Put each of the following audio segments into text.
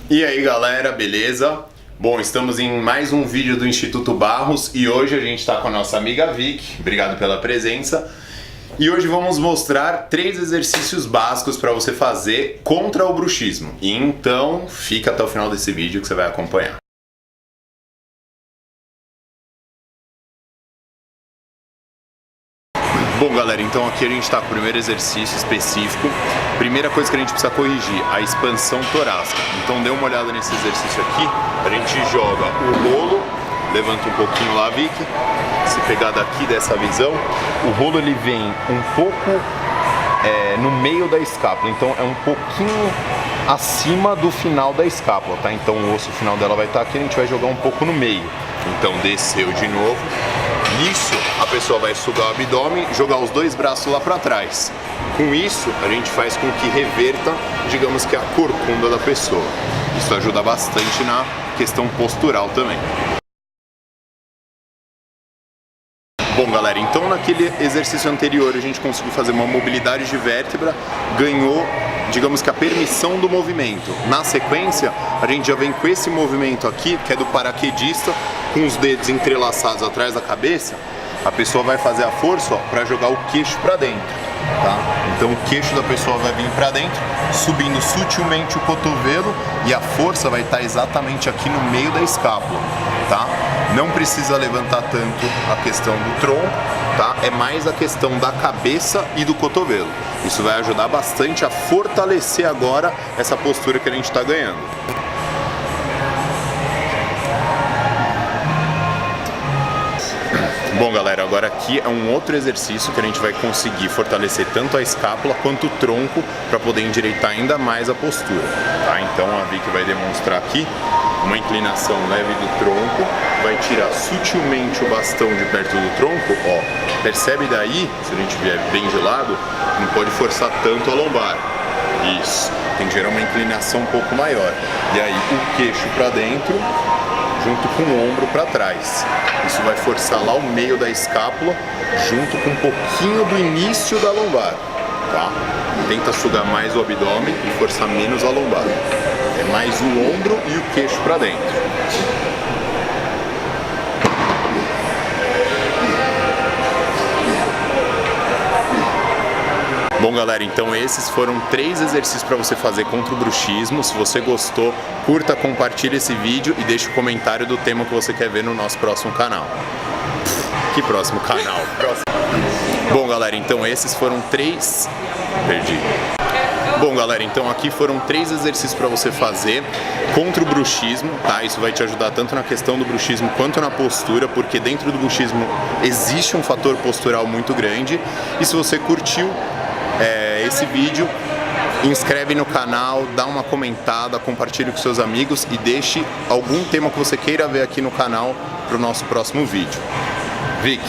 E aí galera, beleza? Bom, estamos em mais um vídeo do Instituto Barros e hoje a gente está com a nossa amiga Vicky, obrigado pela presença. E hoje vamos mostrar 3 exercícios básicos para você fazer contra o bruxismo. E então, fica até o final desse vídeo que você vai acompanhar. Bom galera, então aqui a gente está com o primeiro exercício específico. Primeira coisa que a gente precisa corrigir, a expansão torácica. Então dê uma olhada nesse exercício aqui. A gente joga o rolo, levanta um pouquinho lá, Vicky. Se pegar daqui dessa visão, o rolo ele vem um pouco no meio da escápula. Então é um pouquinho acima do final da escápula, tá? Então o osso final dela vai estar aqui, a gente vai jogar um pouco no meio. Então desceu de novo. Nisso, a pessoa vai sugar o abdômen, jogar os 2 braços lá para trás. Com isso, a gente faz com que reverta, digamos que a corcunda da pessoa. Isso ajuda bastante na questão postural também. Bom galera, então naquele exercício anterior a gente conseguiu fazer uma mobilidade de vértebra, ganhou, digamos que a permissão do movimento. Na sequência, a gente já vem com esse movimento aqui, que é do paraquedista, com os dedos entrelaçados atrás da cabeça. A pessoa vai fazer a força para jogar o queixo para dentro, tá? Então o queixo da pessoa vai vir para dentro, subindo sutilmente o cotovelo e a força vai estar exatamente aqui no meio da escápula, tá? Não precisa levantar tanto a questão do tronco, tá? É mais a questão da cabeça e do cotovelo. Isso vai ajudar bastante a fortalecer agora essa postura que a gente está ganhando. Bom galera, agora aqui é um outro exercício que a gente vai conseguir fortalecer tanto a escápula quanto o tronco para poder endireitar ainda mais a postura, tá? Então a Vicky vai demonstrar aqui uma inclinação leve do tronco, vai tirar sutilmente o bastão de perto do tronco, ó. Percebe daí, se a gente vier bem de lado, não pode forçar tanto a lombar. Isso, tem que gerar uma inclinação um pouco maior. E aí o queixo para dentro, junto com o ombro para trás. Isso vai forçar lá o meio da escápula, junto com um pouquinho do início da lombar, tá? Tenta sugar mais o abdômen e forçar menos a lombar. É mais o ombro e o queixo para dentro. Bom galera, então esses foram 3 exercícios para você fazer contra o bruxismo. Se você gostou, curta, compartilhe esse vídeo e deixe o comentário do tema que você quer ver no nosso próximo canal. Que próximo canal? Bom galera, então esses foram 3... Perdi. Bom galera, então aqui foram 3 exercícios para você fazer contra o bruxismo, tá? Isso vai te ajudar tanto na questão do bruxismo quanto na postura, porque dentro do bruxismo existe um fator postural muito grande. E se você curtiu esse vídeo, inscreve no canal, dá uma comentada, compartilhe com seus amigos e deixe algum tema que você queira ver aqui no canal para o nosso próximo vídeo. Vicky,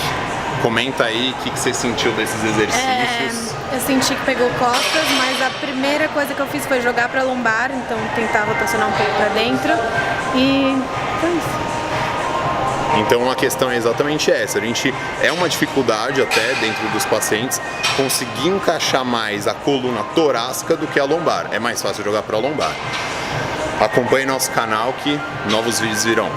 comenta aí o que você sentiu desses exercícios. Eu senti que pegou costas, mas a primeira coisa que eu fiz foi jogar para lombar, então tentar rotacionar um pouco para dentro e foi isso. Então a questão é exatamente essa, é uma dificuldade até dentro dos pacientes conseguir encaixar mais a coluna torácica do que a lombar, é mais fácil jogar para a lombar. Acompanhe nosso canal que novos vídeos virão.